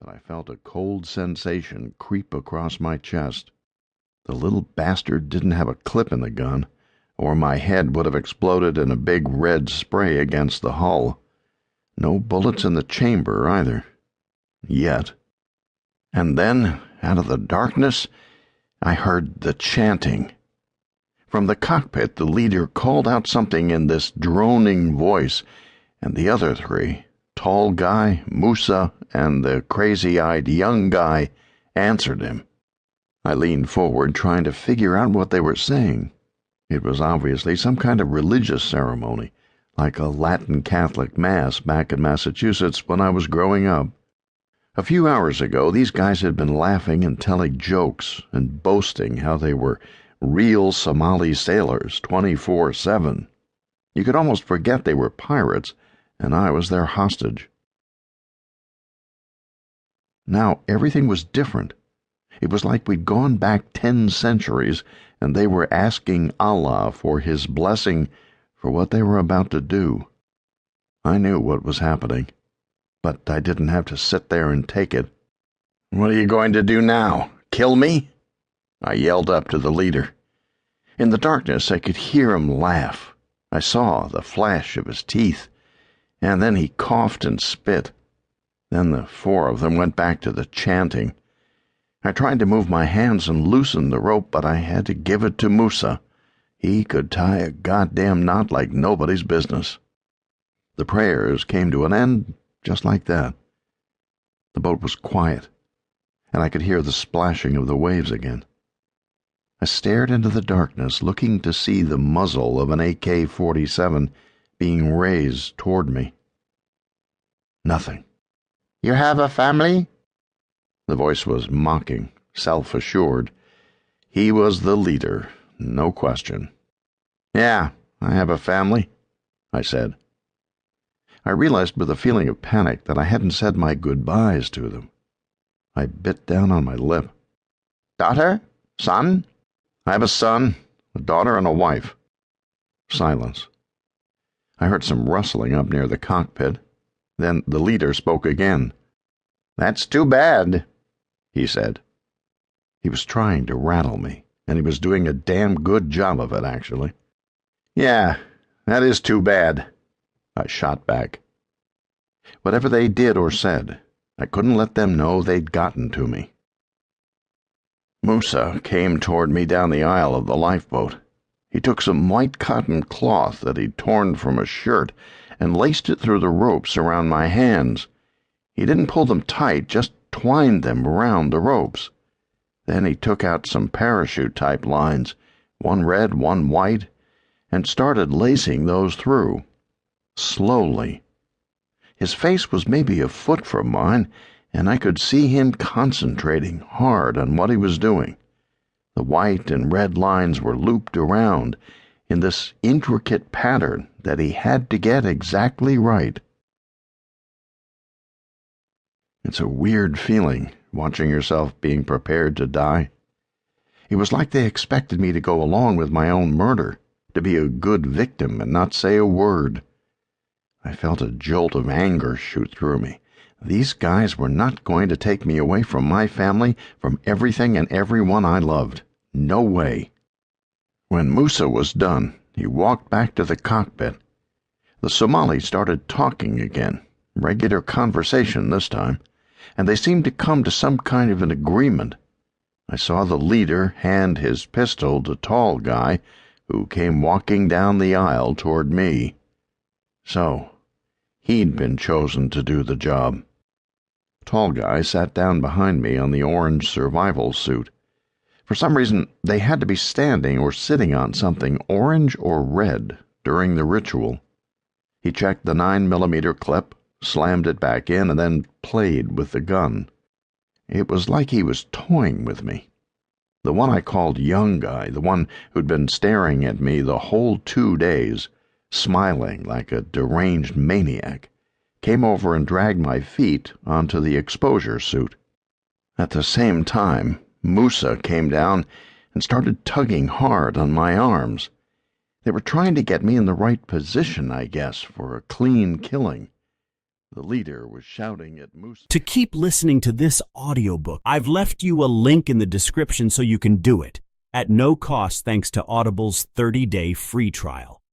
that I felt a cold sensation creep across my chest. The little bastard didn't have a clip in the gun, or my head would have exploded in a big red spray against the hull. No bullets in the chamber either. Yet. And then, out of the darkness, I heard the chanting. From the cockpit, the leader called out something in this droning voice, and the other three, tall guy, Musa, and the crazy-eyed young guy, answered him. I leaned forward, trying to figure out what they were saying. It was obviously some kind of religious ceremony, like a Latin Catholic Mass back in Massachusetts when I was growing up. A few hours ago, these guys had been laughing and telling jokes and boasting how they were real Somali sailors 24/7. You could almost forget they were pirates, and I was their hostage. Now everything was different. It was like we'd gone back 10 centuries, and they were asking Allah for his blessing for what they were about to do. I knew what was happening, but I didn't have to sit there and take it. "What are you going to do now? Kill me?" I yelled up to the leader. In the darkness, I could hear him laugh. I saw the flash of his teeth, and then he coughed and spit. Then the four of them went back to the chanting. I tried to move my hands and loosen the rope, but I had to give it to Musa. He could tie a goddamn knot like nobody's business. The prayers came to an end just like that. The boat was quiet, and I could hear the splashing of the waves again. I stared into the darkness, looking to see the muzzle of an AK-47 being raised toward me. Nothing. "You have a family?" The voice was mocking, self-assured. He was the leader, no question. "Yeah, I have a family," I said. I realized with a feeling of panic that I hadn't said my goodbyes to them. I bit down on my lip. "Daughter? Son?" "I have a son, a daughter, and a wife." Silence. I heard some rustling up near the cockpit. Then the leader spoke again. "That's too bad," he said. He was trying to rattle me, and he was doing a damn good job of it, actually. "Yeah, that is too bad," I shot back. Whatever they did or said, I couldn't let them know they'd gotten to me. Musa came toward me down the aisle of the lifeboat. He took some white cotton cloth that he'd torn from a shirt and laced it through the ropes around my hands. He didn't pull them tight, just twined them around the ropes. Then he took out some parachute-type lines, one red, one white, and started lacing those through. Slowly. His face was maybe a foot from mine, and I could see him concentrating hard on what he was doing. The white and red lines were looped around in this intricate pattern that he had to get exactly right. It's a weird feeling, watching yourself being prepared to die. It was like they expected me to go along with my own murder, to be a good victim and not say a word. I felt a jolt of anger shoot through me. These guys were not going to take me away from my family, from everything and everyone I loved. No way. When Musa was done, he walked back to the cockpit. The Somalis started talking again, regular conversation this time, and they seemed to come to some kind of an agreement. I saw the leader hand his pistol to tall guy, who came walking down the aisle toward me. So, he'd been chosen to do the job. Tall guy sat down behind me on the orange survival suit. For some reason, they had to be standing or sitting on something orange or red during the ritual. He checked the 9mm clip, slammed it back in, and then played with the gun. It was like he was toying with me. The one I called young guy, the one who'd been staring at me the whole 2 days, smiling like a deranged maniac, came over and dragged my feet onto the exposure suit. At the same time, Musa came down and started tugging hard on my arms. They were trying to get me in the right position, I guess, for a clean killing. The leader was shouting at Musa. To keep listening to this audiobook, I've left you a link in the description so you can do it at no cost thanks to Audible's 30-day free trial.